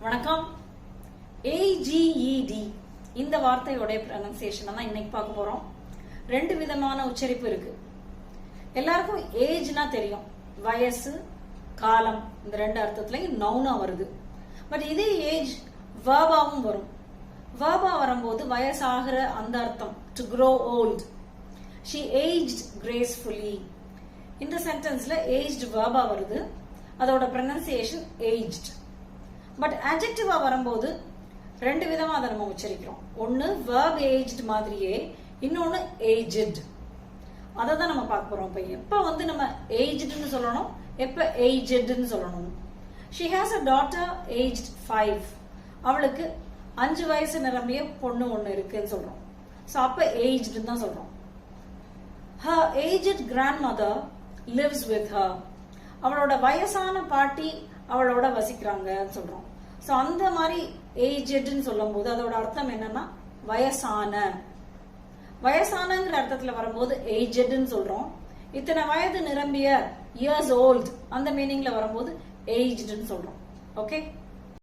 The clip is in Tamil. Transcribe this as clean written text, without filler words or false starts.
வணக்கம். AGED இந்த வார்த்தையோட ப்ரொனன்சியேஷன் தான் இன்னைக்கு பார்க்க போறோம். ரெண்டு விதமான உச்சரிப்பு இருக்கு. எல்லாருக்கும் ஏஜ்னா தெரியும், வயசு, காலம், இந்த ரெண்டு அர்த்தத்துலயும் நவுனா வருது. பட் இதே ஏஜ் வேர்பாவும் வரும். வேர்பா வரும்போது வயசாகிற அந்த அர்த்தம், to grow old. She aged gracefully. இந்த சென்டென்ஸ்ல ஏஜ்ட் வேர்பா வருது, அதோட ப்ரொனன்சியேஷன் aged. பட் adjectiveஆ வரும்போது ரெண்டு விதமா அதை நம்ம உச்சரிக்கிறோம். ஒன்னு verb aged மாதிரியே, இன்னொன்னு aged. அதை தான் நம்ம பார்க்க போறோம். இப்ப எப்ப நம்ம agedன்னு சொல்லணும், எப்ப agedன்னு சொல்லணும். She has a daughter aged 5. அவளுக்கு 5 வயசு நிரம்பிய பொண்ணு ஒண்ணு இருக்குன்னு சொல்றோம். சோ அப்ப agedன்னு தான் சொல்றோம். Her aged grandmother lives with her. அவளோட வயசான பாட்டி அவளோட வசிக்கிறாங்கன்னு சொல்றோம். சோ அந்த மாதிரி ஏஜ்ட்னு சொல்லும் போது அதோட அர்த்தம் என்னன்னா வயசான. வயசானங்கிற அர்த்தத்துல வரும்போது ஏஜ்ட்னு சொல்றோம். இத்தனை வயது நிரம்பிய, இயர்ஸ் ஓல்ட், அந்த மீனிங்ல வரும்போது ஏஜ்ட்னு சொல்றோம். ஓகே.